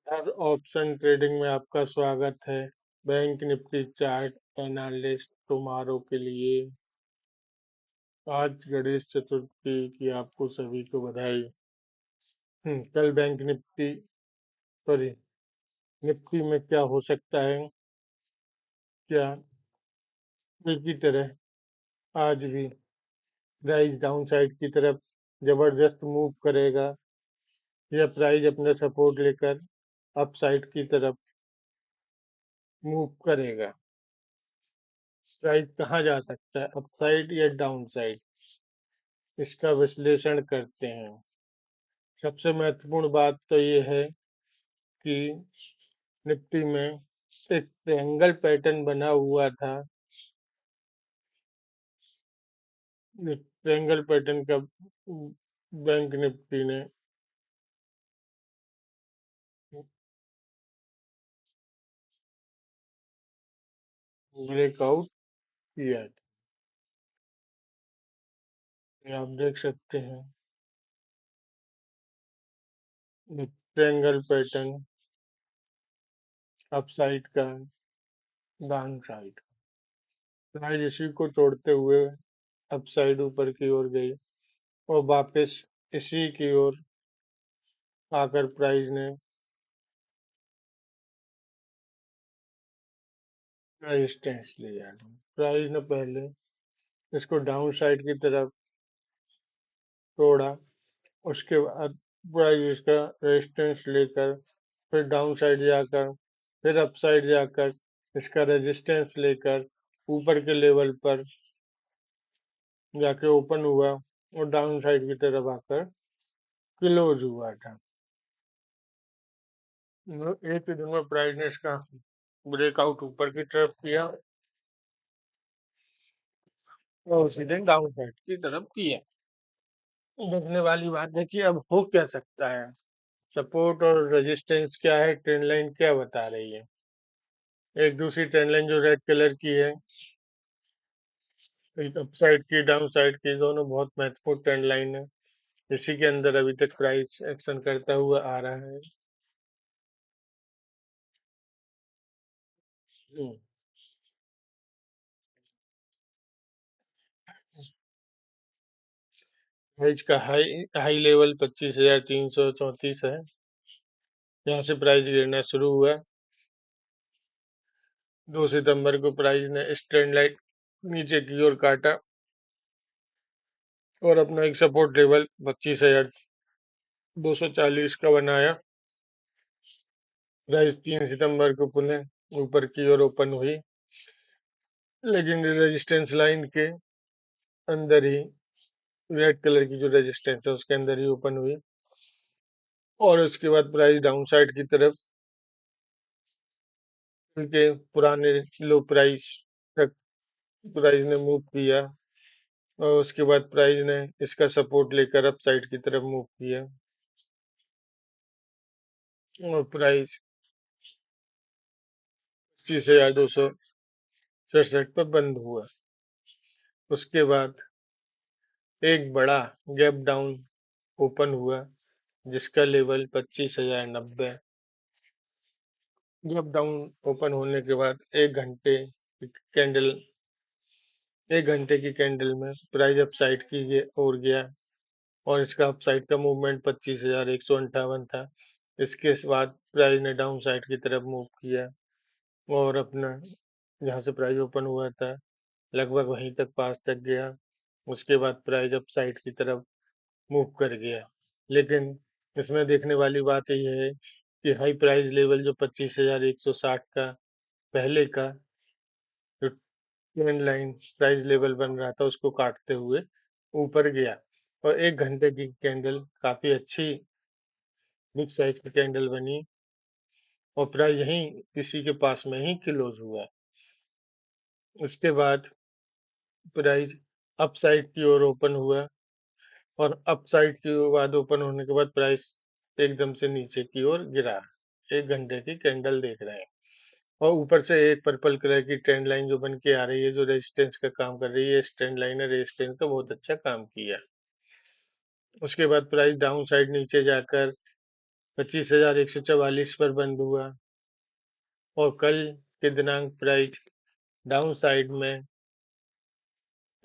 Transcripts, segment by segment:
हर option trading में आपका स्वागत है। Bank Nifty chart analyst tomorrow के लिए आज गणेश चतुर्थी की आपको सभी को बधाई। कल बैंक निफ्टी सॉरी निफ्टी में क्या हो सकता है? क्या कल की तरह आज भी प्राइस डाउन साइड की तरफ जबरदस्त मूव करेगा या प्राइस अपना सपोर्ट लेकर अप साइड की तरफ मूव करेगा? प्राइस कहाँ जा सकता है, अप साइड या डाउन साइड? इसका विश्लेषण करते हैं। सबसे महत्वपूर्ण बात तो ये है कि निफ्टी में एक ट्रायंगल पैटर्न बना हुआ था। ट्रायंगल पैटर्न का बैंक निफ्टी ने ब्रेकआउट किया था। ये आप देख सकते हैं ट्रायंगल पैटर्न अप साइड का, डाउन साइड। प्राइस इसी को तोड़ते हुए अप साइड ऊपर की ओर गई और वापस इसी की ओर आकर प्राइस ने रेजिस्टेंस लिया। प्राइस ने पहले इसको डाउन साइड की तरफ तोड़ा, उसके बाद प्राइस इसका रेजिस्टेंस लेकर फिर डाउन साइड जाकर फिर अप साइड जाकर इसका रेजिस्टेंस लेकर ऊपर के लेवल पर जाके ओपन हुआ और डाउन साइड की तरफ आकर क्लोज हुआ था। एक ही दिन में प्राइस ने इसका ब्रेकआउट ऊपर की तरफ किया और उसी दिन डाउन साइड की तरफ किया। देखने वाली बात है कि अब हो क्या सकता है, सपोर्ट और रेजिस्टेंस क्या है, ट्रेंड लाइन क्या बता रही है। एक दूसरी ट्रेंड लाइन जो रेड कलर की है, एक अप साइड की डाउन साइड की, दोनों बहुत महत्वपूर्ण ट्रेंड लाइन है। इसी के अंदर अभी तक प्राइस एक्शन करता हुआ आ रहा है। हम्म, प्राइस का हाई हाई लेवल 25,334 है। यहाँ से प्राइस गिरना शुरू हुआ। 2 सितंबर को प्राइस ने इस ट्रेंड लाइन नीचे की ओर काटा और अपना एक सपोर्ट लेवल 25,240 का बनाया। प्राइस 3 सितंबर को पुनः ऊपर की ओर ओपन हुई, लेकिन रेजिस्टेंस लाइन के अंदर ही, रेड कलर की जो रेजिस्टेंस है उसके अंदर ही ओपन हुई और उसके बाद प्राइस डाउन साइड की तरफ उनके पुराने लो प्राइस तक प्राइस ने मूव किया और उसके बाद प्राइस ने इसका सपोर्ट लेकर अप साइड की तरफ मूव किया और प्राइस 25,267 पर बंद हुआ। उसके बाद एक बड़ा गैप डाउन ओपन हुआ जिसका लेवल 25,090। गैप डाउन ओपन होने के बाद कैंडल एक घंटे की कैंडल में प्राइस अप साइड की ओर गया और इसका अप साइड का मूवमेंट 25,158 था। इसके बाद प्राइस ने डाउन साइड की तरफ मूव किया और अपना जहाँ से प्राइस ओपन हुआ था लगभग वहीं तक पास तक गया। उसके बाद प्राइस अप साइड की तरफ मूव कर गया। लेकिन इसमें देखने वाली बात यह है कि हाई प्राइस लेवल जो 25,160 का पहले का जो ट्रेंड लाइन प्राइस लेवल बन रहा था उसको काटते हुए ऊपर गया और एक घंटे की कैंडल काफी अच्छी बिग साइज की कैंडल बनी और प्राइस यहीं इसी के पास में ही क्लोज हुआ। उसके बाद प्राइस अप साइड की ओर ओपन हुआ और अप साइड के बाद ओपन होने के बाद प्राइस एकदम से नीचे की ओर गिरा। एक घंटे की कैंडल देख रहे हैं और ऊपर से एक पर्पल कलर की ट्रेंड लाइन जो बन के आ रही है जो रेजिस्टेंस का काम कर रही है। इस ट्रेंड लाइन ने रेजिस्टेंस का बहुत अच्छा काम किया। उसके बाद प्राइस डाउन साइड नीचे जाकर 25,144 पर बंद हुआ और कल के दिनांक प्राइस डाउन साइड में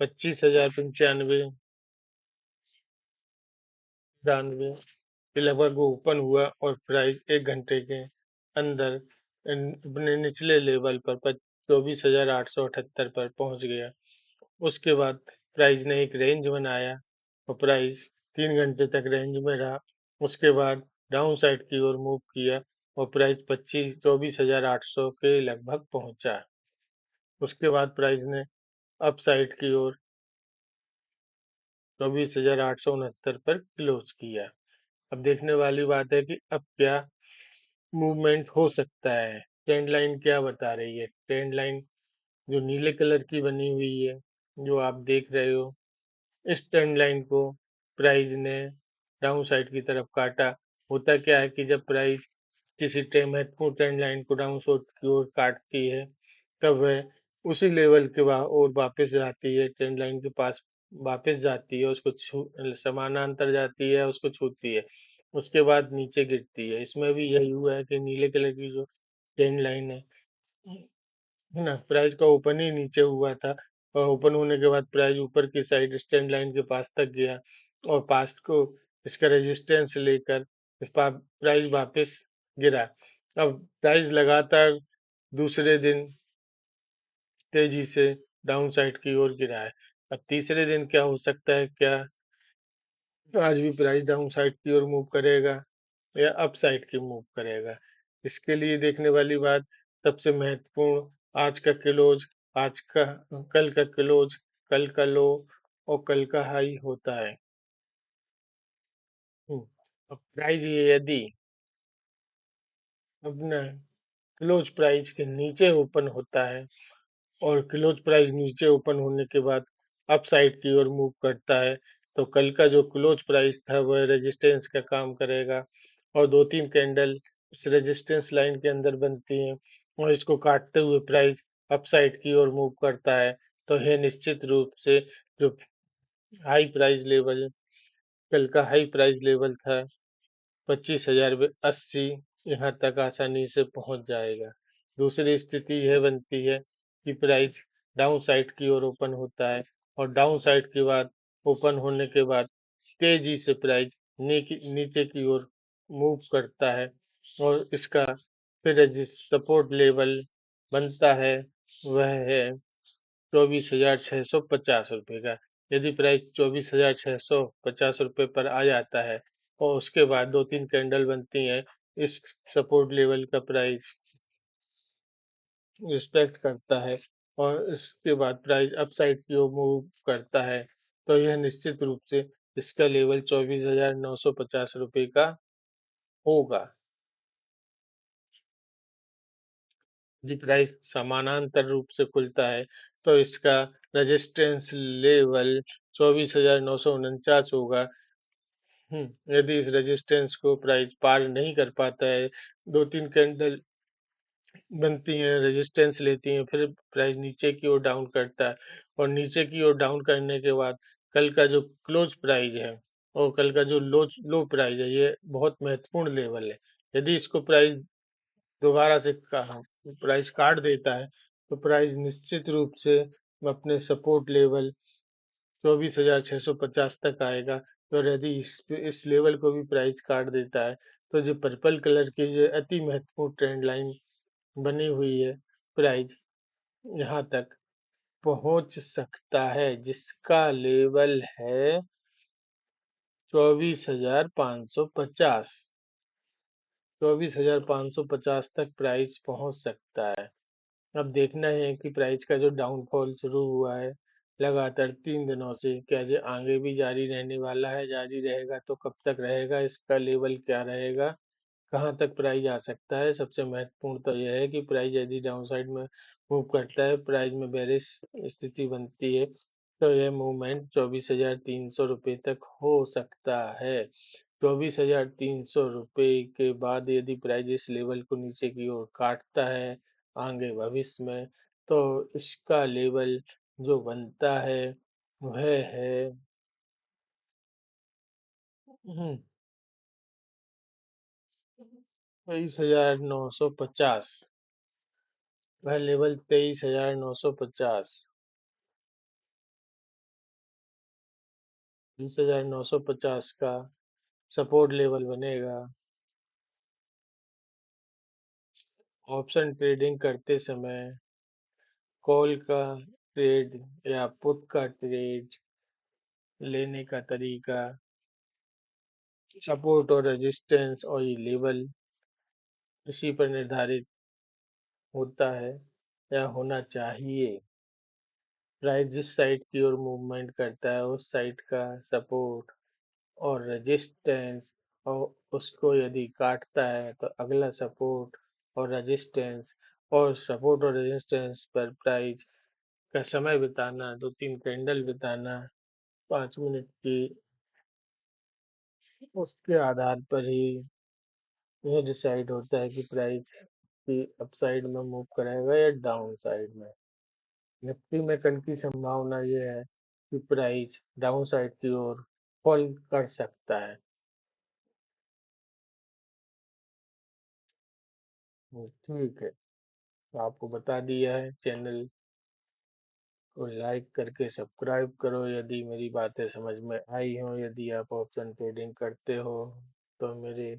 25,095 तिरानवे के लगभग वो ओपन हुआ और प्राइस 1 घंटे के अंदर अपने निचले लेवल पर 24,878 पर पहुंच गया। उसके बाद प्राइस ने एक रेंज बनाया और प्राइस 3 घंटे तक रेंज में रहा। उसके बाद डाउन साइड की ओर मूव किया और प्राइस 24,800 के लगभग पहुंचा। उसके बाद प्राइस ने अप साइड की ओर 24,869 पर क्लोज किया। अब देखने वाली बात है कि अब क्या मूवमेंट हो सकता है। ट्रेंड लाइन क्या बता रही है? ट्रेंड लाइन जो नीले कलर की बनी हुई है, जो आप देख रहे हो, इस ट्रेंड लाइन को प्राइस ने डाउन साइड की तरफ काटा। होता क्या है कि जब प्राइस किसी महत्वपूर्ण ट्रेंड लाइन को डाउन साइड की ओर काटती है, तब वह उसी लेवल के और वापस जाती है, ट्रेंड लाइन के पास वापस जाती है, उसको समानांतर जाती है, उसको छूती है, उसके बाद नीचे गिरती है। इसमें भी यही हुआ है कि नीले कलर की जो ट्रेंड लाइन है ना, प्राइस का ओपन ही नीचे हुआ था और ओपन होने के बाद प्राइस ऊपर की साइड स्टैंड लाइन के पास तक गया और पास को इसका रेजिस्टेंस लेकर प्राइस वापस गिरा। अब प्राइस लगातार दूसरे दिन तेजी से डाउन साइड की ओर गिरा है। अब तीसरे दिन क्या हो सकता है? क्या आज भी प्राइस डाउन साइड की ओर मूव करेगा या अप साइड की मूव करेगा? इसके लिए देखने वाली बात सबसे महत्वपूर्ण, आज का क्लोज, आज का कल का क्लोज, कल का लो और कल का हाई होता है। हम्म, अब प्राइस ये यदि अपना क्लोज प्राइस के नीचे ओपन होता है और क्लोज प्राइस नीचे ओपन होने के बाद अप साइड की ओर मूव करता है, तो कल का जो क्लोज प्राइस था वह रेजिस्टेंस का काम करेगा और 2-3 कैंडल इस रेजिस्टेंस लाइन के अंदर बनती हैं और इसको काटते हुए प्राइस अप साइड की ओर मूव करता है। तो यह निश्चित रूप से जो हाई प्राइस लेवल, कल का हाई प्राइस लेवल था 25,080, यहाँ तक आसानी से पहुंच जाएगा। दूसरी स्थिति यह बनती है कि प्राइस डाउन साइड की ओर ओपन होता है और डाउन साइड के बाद ओपन होने के बाद तेजी से प्राइस नीचे की ओर मूव करता है और इसका फिर जिस सपोर्ट लेवल बनता है वह है 24,650 रुपये का। यदि प्राइस 24,650 रुपये पर आ जाता है और उसके बाद 2-3 कैंडल बनती हैं, इस सपोर्ट लेवल का प्राइस रिस्पेक्ट करता है और इसके बाद प्राइस अपसाइड की ओर मूव करता है, तो यह निश्चित रूप से इसका लेवल 24,950 रुपये का होगा। यदि प्राइस समानांतर रूप से खुलता है तो इसका रेजिस्टेंस लेवल 24,949 होगा। यदि इस रेजिस्टेंस को प्राइस पार नहीं कर पाता है, 2-3 कैंडल बनती हैं, रेजिस्टेंस लेती हैं, फिर प्राइस नीचे की ओर डाउन करता है और नीचे की ओर डाउन करने के बाद कल का जो क्लोज प्राइस है और कल का जो लो लो प्राइस है, ये बहुत महत्वपूर्ण लेवल है। यदि इसको प्राइस दोबारा से प्राइस काट देता है, तो प्राइस निश्चित रूप से अपने सपोर्ट लेवल 24,650 तक आएगा। और यदि इस लेवल को भी प्राइस काट देता है, तो जो पर्पल कलर की जो अति महत्वपूर्ण ट्रेंड लाइन बनी हुई है, प्राइस यहाँ तक पहुंच सकता है, जिसका लेवल है 24,550। 24,550 तक प्राइस पहुंच सकता है। अब देखना है कि प्राइस का जो डाउनफॉल शुरू हुआ है लगातार 3 दिनों से, क्या ये आगे भी जारी रहने वाला है? जारी रहेगा तो कब तक रहेगा? इसका लेवल क्या रहेगा? कहाँ तक प्राइस आ सकता है? सबसे महत्वपूर्ण तो यह है कि प्राइस यदि डाउन साइड में मूव करता है, प्राइस में बेरिश स्थिति बनती है, तो यह मूवमेंट 24,300 रुपये तक हो सकता है। 24,300 रुपये के बाद यदि प्राइस इस लेवल को नीचे की ओर काटता है आगे भविष्य में, तो इसका लेवल जो बनता है वह है 23,950। वह लेवल 23,950। 20,950 का सपोर्ट लेवल बनेगा। ऑप्शन ट्रेडिंग करते समय कॉल का ट्रेड या पुट का ट्रेड लेने का तरीका, सपोर्ट और रेजिस्टेंस और ये लेवल इसी पर निर्धारित होता है या होना चाहिए। प्राइस जिस साइड की ओर मूवमेंट करता है उस साइड का सपोर्ट और रेजिस्टेंस, और उसको यदि काटता है तो अगला सपोर्ट और रेजिस्टेंस, और सपोर्ट और रेजिस्टेंस पर प्राइस का समय बिताना, 2-3 कैंडल बिताना 5 मिनट की, उसके आधार पर ही यह डिसाइड होता है कि प्राइस की अपसाइड में मूव करेगा या डाउन साइड में। निफ्टी में कल की संभावना यह है कि प्राइस डाउन साइड की ओर फॉल कर सकता है। ठीक है, तो आपको बता दिया है। चैनल को लाइक करके सब्सक्राइब करो यदि मेरी बातें समझ में आई हो। यदि आप ऑप्शन ट्रेडिंग करते हो तो मेरे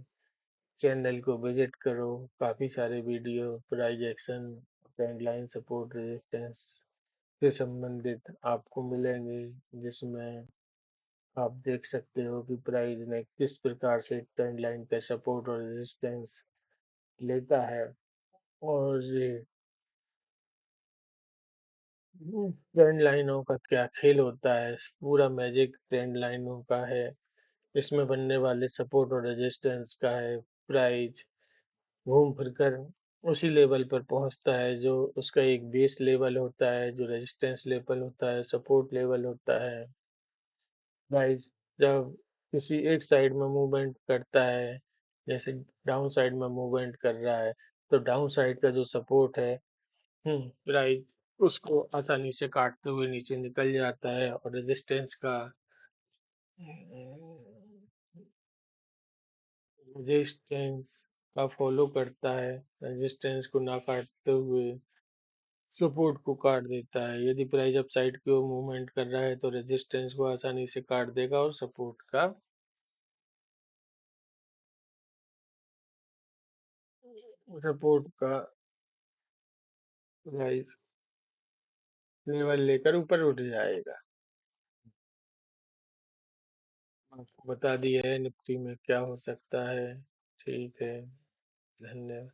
चैनल को विजिट करो। काफ़ी सारे video price action, trend line, support, resistance से संबंधित आपको मिलेंगे, जिसमें आप देख सकते हो कि प्राइस ने किस प्रकार से ट्रेंड लाइन का सपोर्ट और रेजिस्टेंस लेता है, और ये ट्रेंड लाइनों का क्या खेल होता है। पूरा मैजिक ट्रेंड लाइनों का है। इसमें बनने वाले सपोर्ट और रेजिस्टेंस का है। प्राइस घूम फिर कर उसी लेवल पर पहुंचता है जो उसका एक बेस लेवल होता है, जो रेजिस्टेंस लेवल होता है, सपोर्ट लेवल होता है। प्राइस जब किसी एक साइड में मूवमेंट करता है, जैसे डाउन साइड में मूवमेंट कर रहा है, तो डाउन साइड का जो सपोर्ट है, प्राइस उसको आसानी से काटते हुए नीचे निकल जाता है, और रेजिस्टेंस का रेजिस्टेंस का फॉलो करता है। रेजिस्टेंस को ना काटते हुए सपोर्ट को काट देता है। यदि प्राइस अप साइड की ओर मूवमेंट कर रहा है तो रेजिस्टेंस को आसानी से काट देगा और सपोर्ट का प्राइस लेवल लेकर ऊपर उठ जाएगा। आपको बता दिया है निफ्टी में क्या हो सकता है। ठीक है, धन्यवाद।